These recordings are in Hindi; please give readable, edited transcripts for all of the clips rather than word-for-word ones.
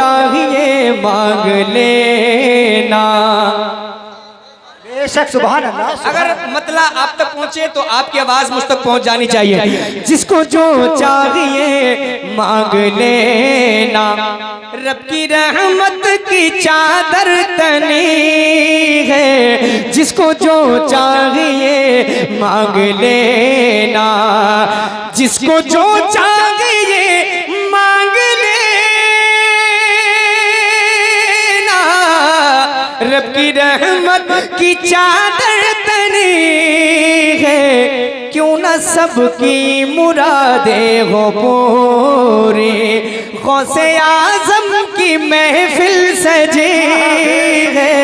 चाहिए मांग लेना। बेशक, सुभान अल्लाह। अगर मतलब आप तक पहुंचे तो आपकी आवाज मुझ तक पहुंच जानी चाहिए। जिसको जो चाहिए मांग लेना, रब की रहमत की चादर तनी है। जिसको जो चाहिए मांग लेना, जिसको जो चाहिए मांग लेना, रब की रहमत की चादर तनी है। क्यों न सबकी मुरादें हो पूरी, गौसे आज़म की महफिल सजी है।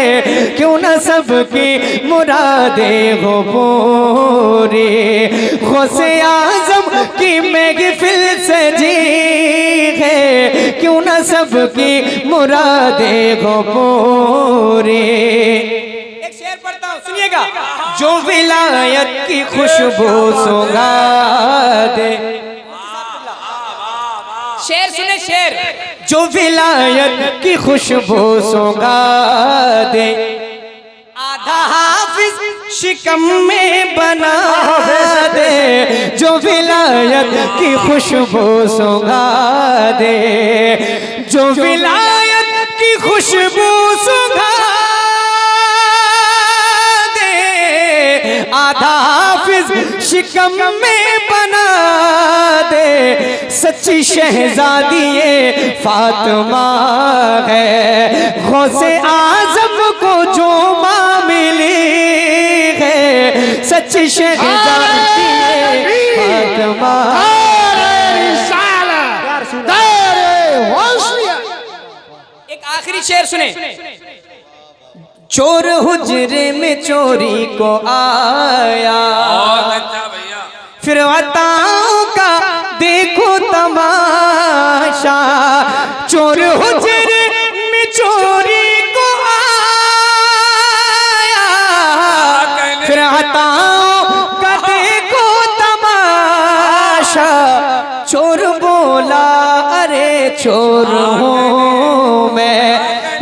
क्यों न सबकी मुरादें हो पूरी, गौसे आज़म की महफिल सजी है। क्यों न सबकी मुरादें हो पूरी। एक शेर पढ़ता हूँ, सुनिएगा। जो विलायत की खुशबू सुंघा दे, शेर सुने शेर। जो विलायत की खुशबू सुंघा दे, आधा हाफिज शिकम में बना दे। जो विलायत की खुशबू सुंघा दे, जो विलायत की खुशबू सुंघा दे, आधा हाफिज शिकम में बना दे। सच्ची शहजादी फातिमा है, गौसे आज़म को जो माँ मिली है। सच्ची शहजादी फातिमा। एक आखिरी शेर सुने। चोर हुजरे में चोरी को आया, फिर अताओं का देखो तमाशा। चोर हुजरे में चोरी को आया, फिर अताओं का देखो तमाशा। चोर बोला अरे चोर हूँ मैं,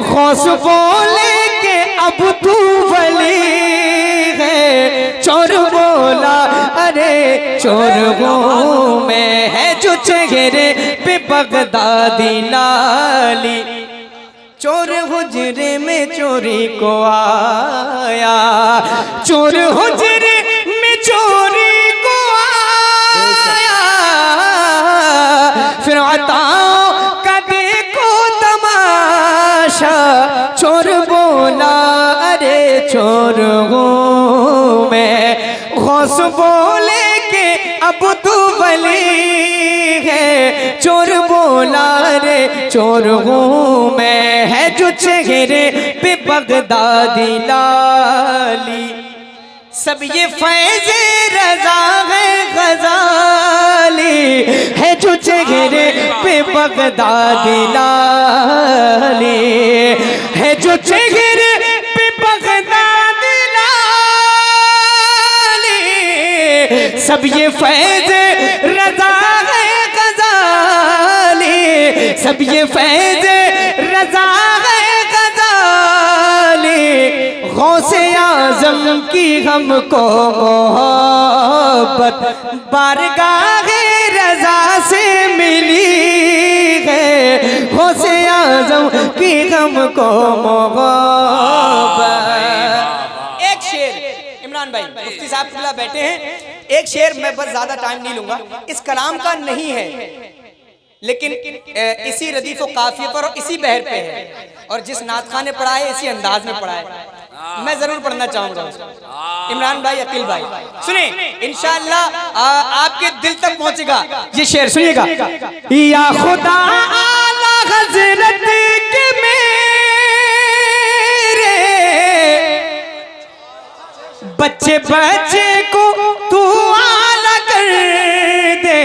गौस बोले के अब तू वली है। चोर बोला अरे चोर हूँ मैं, है जो चेहरे पे बगदादी नाली। चोर हुजरे में चोरी को आया, चोर हुजरे में चोरी को आया, फिर अताओं का देखो तमाशा। चोर बोला अरे चोर हूँ मैं, गौस बोले के अब तू वली है। चोर बोला रे चोर हूँ मैं, है जो चेहरे पे बगदादी लाली। सब ये फैज़ रज़ा है गज़ाली, है जो चेहरे पे बगदादी लाली, है जो चेहरे पे बगदादी लाली। सब ये फैज़ रज़ा है गज़ाली, सब ये फैज़ रज़ा है गज़ाली। गौसे आज़म की हमको मोहब्बत बारगाहे रज़ा से मिली है। गौसे आज़म की हमको मोहब्बत। एक शेर इमरान भाई मुफ्ती साहब खुला बैठे हैं, एक शेर मैं बस ज्यादा टाइम नहीं लूंगा, इस कलाम का नहीं है लेकिन इसी रदीफ व काफिये पर और इसी बहर पे है, और जिस नात खां ने पढ़ा है इसी अंदाज में पढ़ा है। मैं जरूर पढ़ना चाहूंगा इमरान भाई, अकील भाई सुने, इंशाअल्लाह आपके दिल तक पहुंचेगा ये शेर। सुनिएगा। या खुदा आला हज़रत के मेरे बच्चे बच्चे को तू आला कर दे,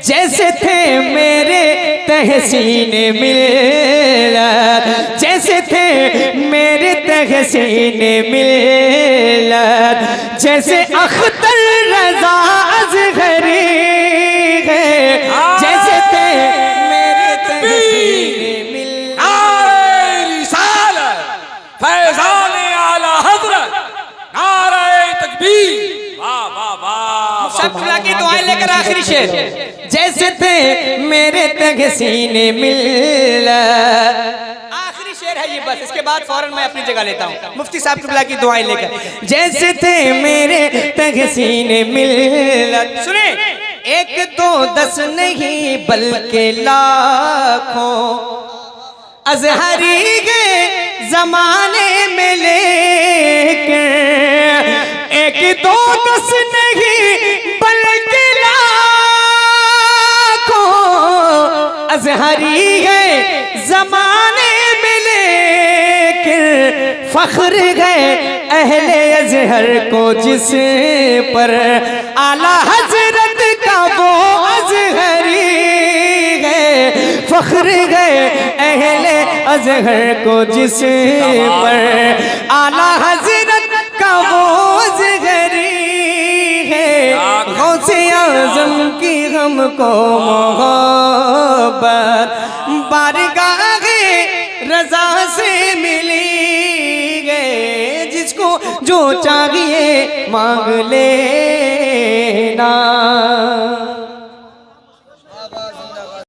जैसे थे मेरे तहसीन मिल्लत, जैसे थे मेरे तहसीन मिल्लत, जैसे अख्तर रज़ा अज़हरी है, जैसे थे मेरे तहसीन मिल्लत। साहब खुला की दुआएं लेकर आखिरी शेर। जैसे थे मेरे तग सीने मिल, आखिरी शेर है ये बस, इसके बाद फौरन मैं अपनी जगह लेता हूँ मुफ्ती साहब खुला की दुआएं लेकर। जैसे थे मेरे तग सीने मिल, सुने, एक दो दस नहीं बल्कि लाखों अजहरी गए जमाने में लेके, एक दो दस नहीं बल्कि लाखों अजहरी गए जमाने में लेके, फख्र गए अहले अजहर को जिस पर आला हजरत का वो अजहरी गए, फख्र गए अहले अजहर को जिस पर आला हजरत का वो अजहरी है, गौसे आज़म की हमको मोहब्बत बारगाहे रज़ा से मिली गए, जिसको जो चाहिए मांग लेना।